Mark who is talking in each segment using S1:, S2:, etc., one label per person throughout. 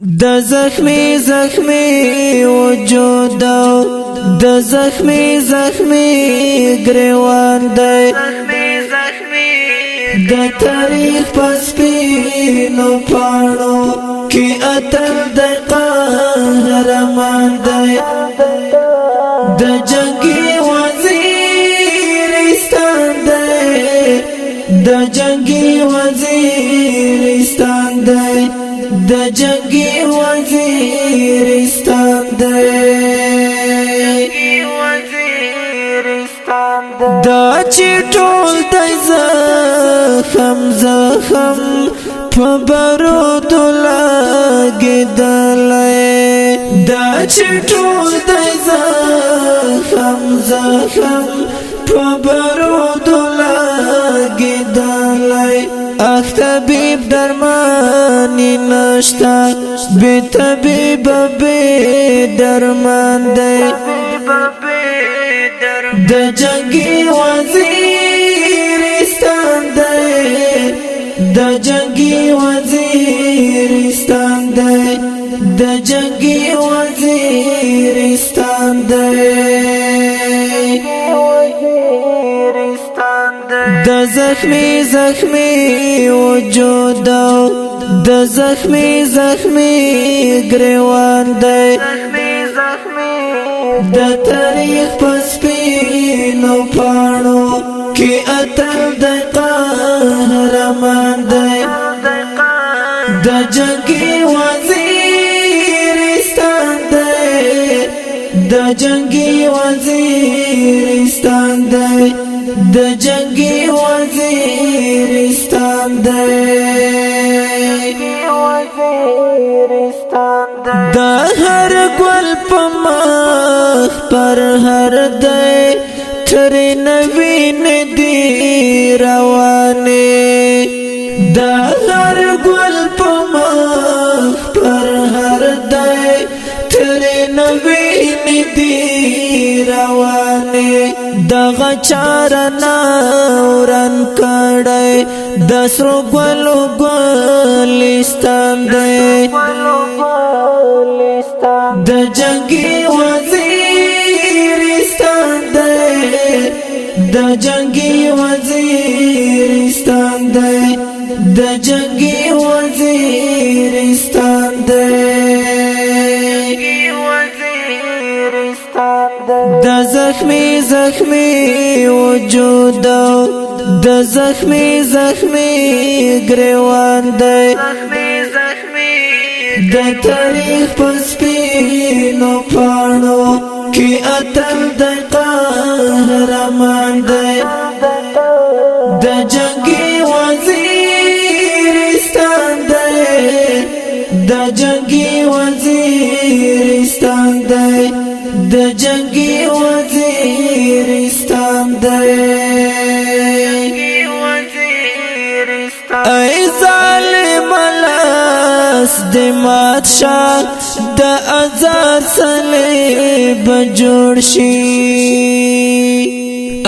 S1: د زخمی زخمی وجود د زخمی زخمی گریوان دی د تاریخ پسپینو پاڼو کی اتل د قهرمان دی د جنگی وزیرستان دی د جنگی وزیرستان دی د جنگی وزیرستان دی دا چې ټول د زخم زخم په بارود لګېدلی دا چې ټول د زخم زخم په بارود لګېدلی اخ طبیب درمانی نشتا بی طبیب بی درمان دی د جنگی وزیرستان دی د جنگی وزیرستان دی د جنگی وزیرستان دی د زخمی زخمی وجود د زخمی زخمی گریوان دی د تاریخ پسپینو پاڼو کی اتل د قهرمان دی د جنگی وزیرستان دی د جنگی وزیرستان دی د جنگی وزیرستان دی د هر ګل په مخ پر هر دی ترې نوین دی روانې د هر ګل په مخ پر هر دی ترې نوین دی روانې دغه چارنا وران کړی د سرو ګلو ګلستان دی د جنگی وزیرستان دی د جنگی وزیرستان دی د جنگی وزیرستان دی د زخمی زخمی وجود د زخمی زخمی گریوان دی د تاریخ پسپینو پاڼو کی اتل د قهرمان دی د جنگی وزیرستان دی د جنگی وزیرستان دی د جنگی وزیرستان دی ای ظالم لاس دی مات شا د آزاد صلیب جوړ شي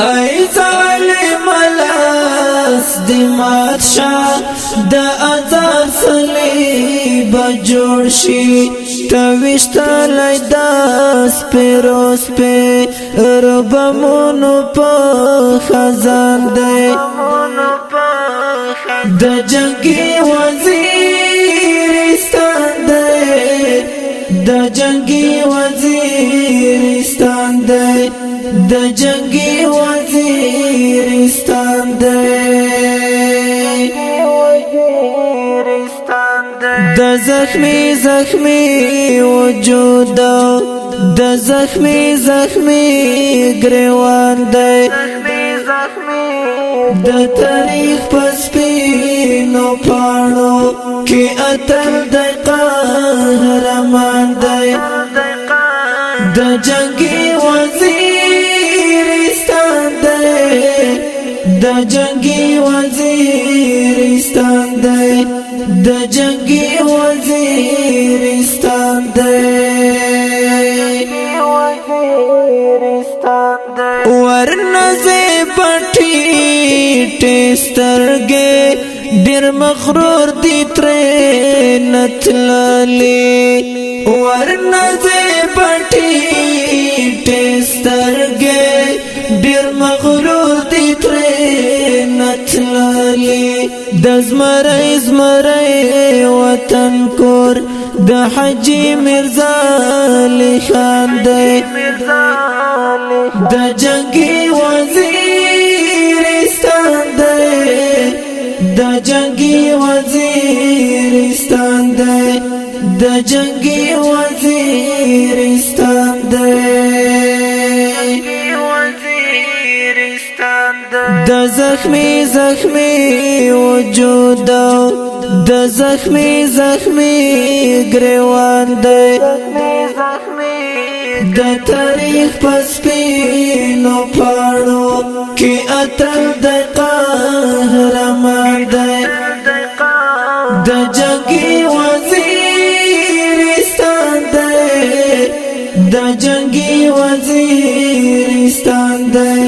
S1: ای ظالم لاس دی مات شا د آزاد صلیب جوړ شي توشتلی داس پیروز پی ربمونو په خزان دی د جنگی وزیرستان دی د جنگی وزیرستان دی د جنگی وزیرستان دی د زخمی زخمی وجود د زخمی زخمی گریوان دی د تاریخ پسپینو پاڼو کی اتل د قهرمان دی د جنگی وزیرستان دی د جنگی وزیرستان دی د جنگی وزیرستان دی ورنځې پټې ټسترګې ډېر مغرور دی ترې نتللی ورنه دې پټي ټسترګې ډېر مغرور دی ترې نتللی د زمری وطن کور د حاجی مرزا علی خان دی د جنگي وزیرستان دی د جنگي وزیرستان دی د جنگي وزیرستان دی د زخمی وجود د زخمی گریوان دی د تاریخ پسپینو پاړو کې اتل د قهرمان دی د جنگي وزیرستان دی د جنگي وزیرستان دی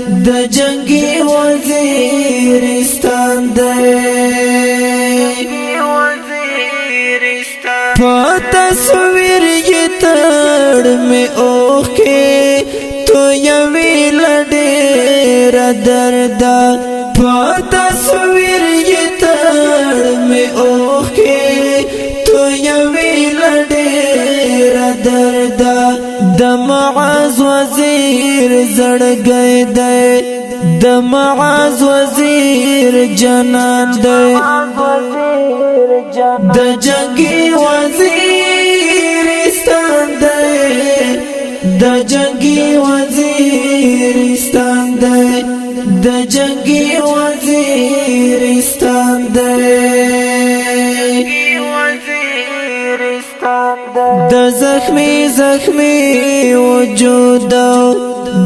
S1: د جنگي وزیرستان دی په تصویر کې تړ مې اوخ کې تو یوې لډېر درد په تصویر کې تړ مې اوخ کې تو یوې لډېر درد د معاذ وزیر زړګی دی د معاذ وزیر جنان دی د جنگي وزیرستان دی د جنگي وزیرستان دی د جنگي وزیرستان دی د زخمی وجود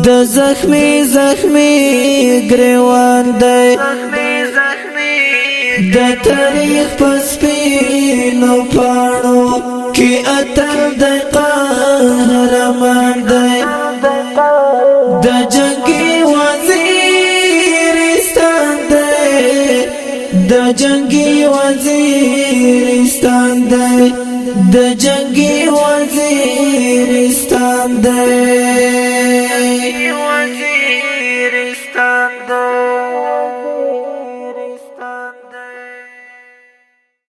S1: د زخمی گریوان دی د تاریخ پسپینو پاړو کې اتل د قهرمان دی د جنگي وزیرستان دی د جنگي وزیرستان دی د